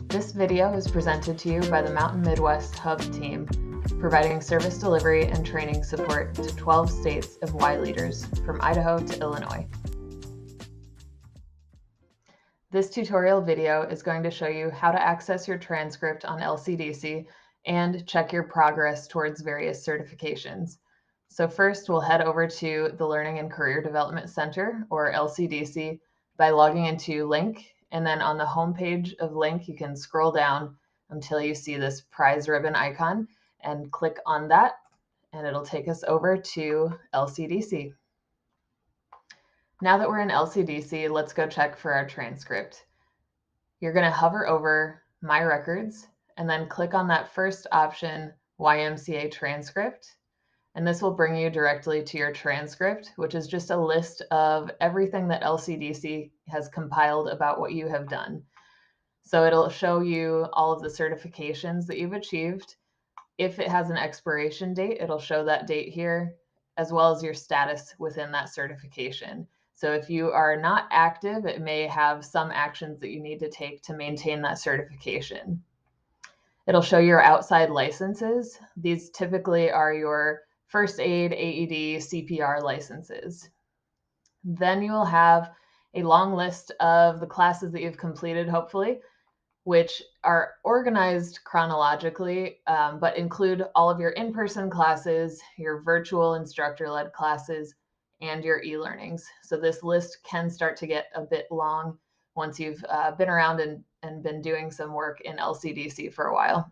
This video is presented to you by the Mountain Midwest Hub team, providing service delivery and training support to 12 states of Y leaders from Idaho to Illinois. This tutorial video is going to show you how to access your transcript on LCDC and check your progress towards various certifications. So first, we'll head over to the Learning and Career Development Center, or LCDC, by logging into Link, and then on the home page of Link, you can scroll down until you see this prize ribbon icon and click on that, and it'll take us over to LCDC. Now that we're in LCDC, let's go check for our transcript. You're going to hover over My Records and then click on that first option, YMCA Transcript. And this will bring you directly to your transcript, which is just a list of everything that LCDC has compiled about what you have done. So it'll show you all of the certifications that you've achieved. If it has an expiration date, it'll show that date here, as well as your status within that certification. So if you are not active, it may have some actions that you need to take to maintain that certification. It'll show your outside licenses. These typically are your first aid, AED, CPR licenses. Then you will have a long list of the classes that you've completed, hopefully, which are organized chronologically, but include all of your in-person classes, your virtual instructor-led classes, and your e-learnings. So this list can start to get a bit long once you've been around and been doing some work in LCDC for a while.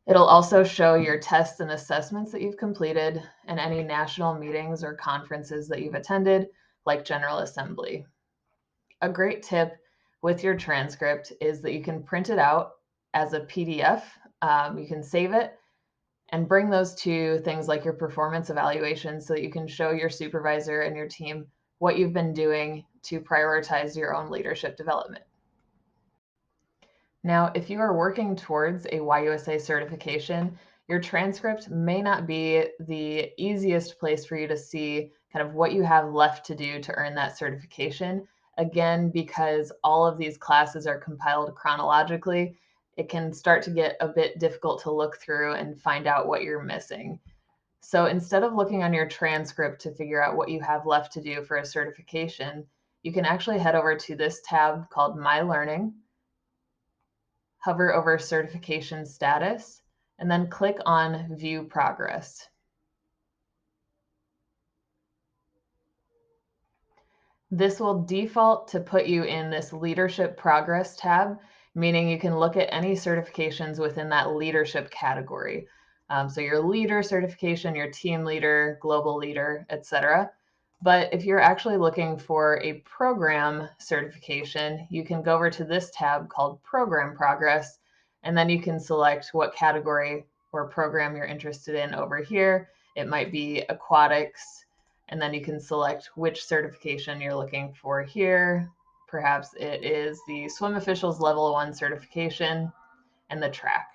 It'll also show your tests and assessments that you've completed and any national meetings or conferences that you've attended, like General Assembly. A great tip with your transcript is that you can print it out as a PDF. You can save it and bring those to things like your performance evaluation so that you can show your supervisor and your team what you've been doing to prioritize your own leadership development. Now, if you are working towards a YUSA certification, your transcript may not be the easiest place for you to see kind of what you have left to do to earn that certification. Again, because all of these classes are compiled chronologically, it can start to get a bit difficult to look through and find out what you're missing. So instead of looking on your transcript to figure out what you have left to do for a certification, you can actually head over to this tab called My Learning, hover over certification status, and then click on View Progress. This will default to put you in this Leadership Progress tab, meaning you can look at any certifications within that leadership category. So your leader certification, your team leader, global leader, etc. But if you're actually looking for a program certification, you can go over to this tab called Program Progress, and then you can select what category or program you're interested in over here. It might be aquatics, and then you can select which certification you're looking for here. Perhaps it is the Swim Officials Level 1 certification and the track.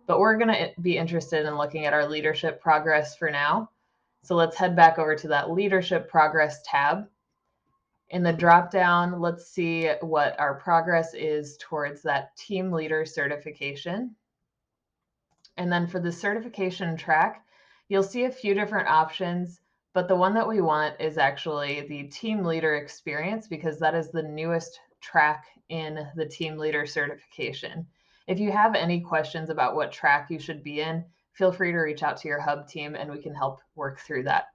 But we're going to be interested in looking at our leadership progress for now. So let's head back over to that Leadership Progress tab. In the drop-down, let's see what our progress is towards that team leader certification. And then for the certification track, you'll see a few different options, but the one that we want is actually the team leader experience, because that is the newest track in the team leader certification. If you have any questions about what track you should be in, feel free to reach out to your hub team and we can help work through that.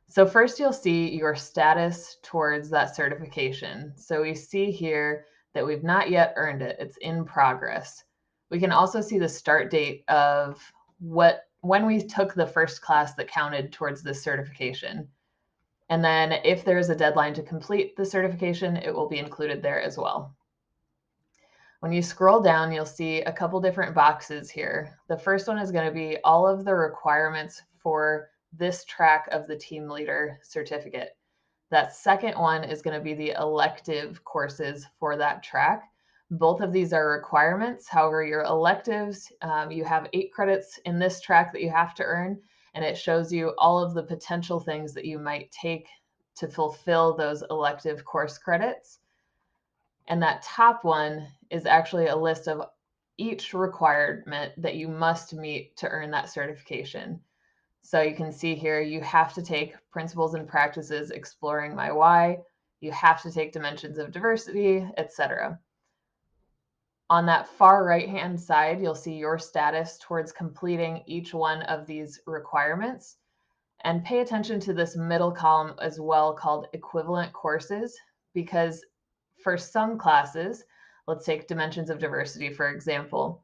So first you'll see your status towards that certification. So we see here that we've not yet earned it. It's in progress. We can also see the start date of when we took the first class that counted towards this certification. And then if there's a deadline to complete the certification, it will be included there as well. When you scroll down, you'll see a couple different boxes here. The first one is going to be all of the requirements for this track of the team leader certificate. That second one is going to be the elective courses for that track. Both of these are requirements. However, your electives, you have 8 credits in this track that you have to earn, and it shows you all of the potential things that you might take to fulfill those elective course credits. And that top one is actually a list of each requirement that you must meet to earn that certification. So you can see here, you have to take Principles and Practices Exploring My Why, you have to take Dimensions of Diversity, etc. On that far right-hand side, you'll see your status towards completing each one of these requirements. And pay attention to this middle column as well, called equivalent courses, because for some classes, let's take Dimensions of Diversity, for example,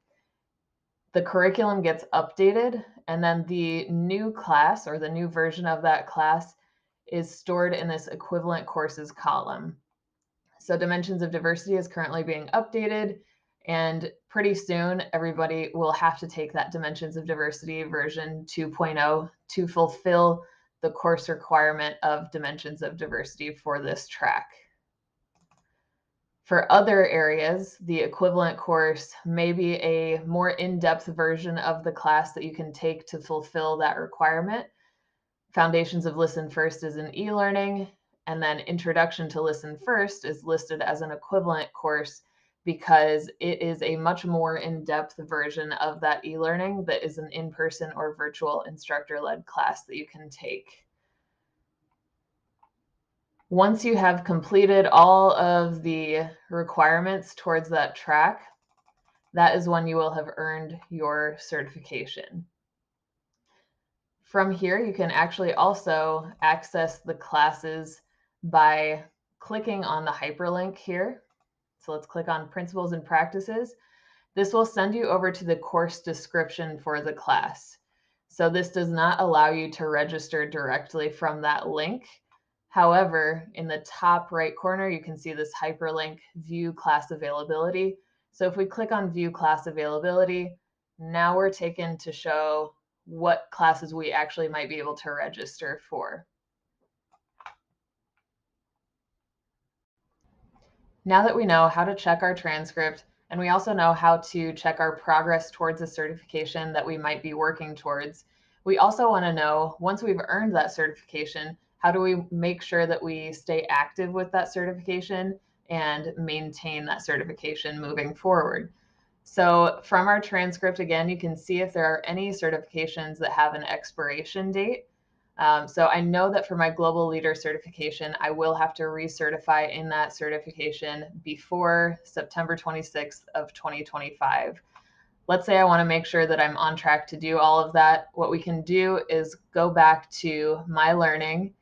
the curriculum gets updated, and then the new class or the new version of that class is stored in this equivalent courses column. So Dimensions of Diversity is currently being updated, and pretty soon everybody will have to take that Dimensions of Diversity version 2.0 to fulfill the course requirement of Dimensions of Diversity for this track. For other areas, the equivalent course may be a more in-depth version of the class that you can take to fulfill that requirement. Foundations of Listen First is an e-learning, and then Introduction to Listen First is listed as an equivalent course because it is a much more in-depth version of that e-learning that is an in-person or virtual instructor-led class that you can take. Once you have completed all of the requirements towards that track, that is when you will have earned your certification. From here, you can actually also access the classes by clicking on the hyperlink here. So let's click on Principles and Practices. This will send you over to the course description for the class. So this does not allow you to register directly from that link. However, in the top right corner, you can see this hyperlink, View Class Availability. So if we click on View Class Availability, now we're taken to show what classes we actually might be able to register for. Now that we know how to check our transcript, and we also know how to check our progress towards a certification that we might be working towards, we also want to know, once we've earned that certification, how do we make sure that we stay active with that certification and maintain that certification moving forward? So from our transcript, again, you can see if there are any certifications that have an expiration date. So I know that for my Global Leader certification, I will have to recertify in that certification before September 26th of 2025. Let's say I want to make sure that I'm on track to do all of that. What we can do is go back to My Learning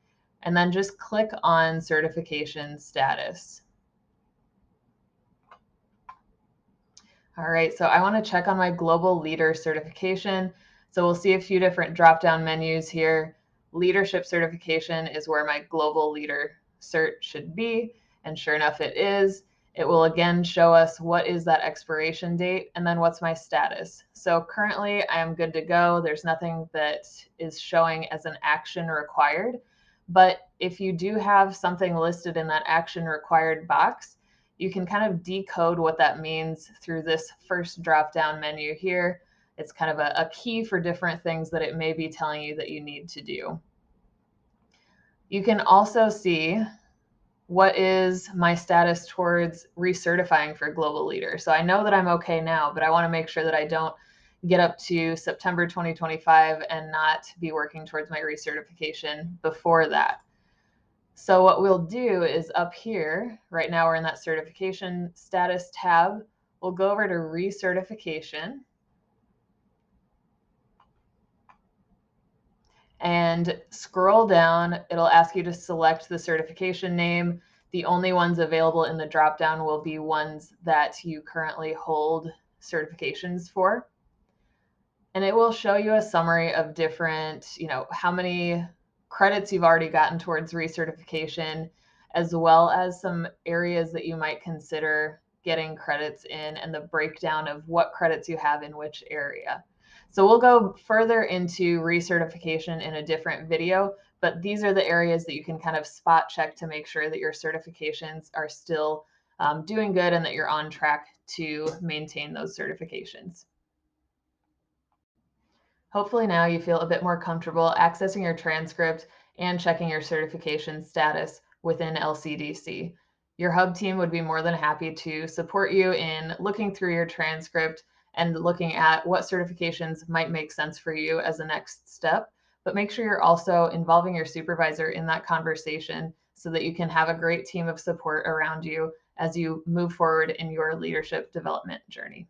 and then just click on Certification Status. All right, so I want to check on my Global Leader certification. So we'll see a few different drop-down menus here. Leadership certification is where my Global Leader cert should be, and sure enough it is. It will again show us what is that expiration date and then what's my status. So currently I am good to go. There's nothing that is showing as an action required, but if you do have something listed in that action required box, you can kind of decode what that means through this first drop-down menu here. It's kind of a key for different things that it may be telling you that you need to do. You can also see what is my status towards recertifying for Global Leader. So I know that I'm okay now, but I want to make sure that I don't get up to September 2025 and not be working towards my recertification before that. So what we'll do is up here, right now we're in that certification status tab, we'll go over to recertification and scroll down. It'll ask you to select the certification name. The only ones available in the dropdown will be ones that you currently hold certifications for. And it will show you a summary of different, how many credits you've already gotten towards recertification, as well as some areas that you might consider getting credits in and the breakdown of what credits you have in which area. So we'll go further into recertification in a different video, but these are the areas that you can kind of spot check to make sure that your certifications are still doing good and that you're on track to maintain those certifications. Hopefully now you feel a bit more comfortable accessing your transcript and checking your certification status within LCDC. Your Hub team would be more than happy to support you in looking through your transcript and looking at what certifications might make sense for you as a next step. But make sure you're also involving your supervisor in that conversation so that you can have a great team of support around you as you move forward in your leadership development journey.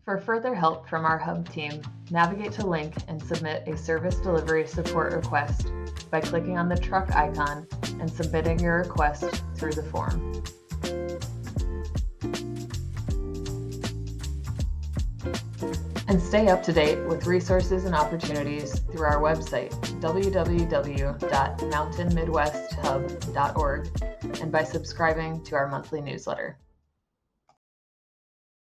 For further help from our Hub team, navigate to link and submit a service delivery support request by clicking on the truck icon and submitting your request through the form. And stay up to date with resources and opportunities through our website, www.mountainmidwesthub.org, and by subscribing to our monthly newsletter.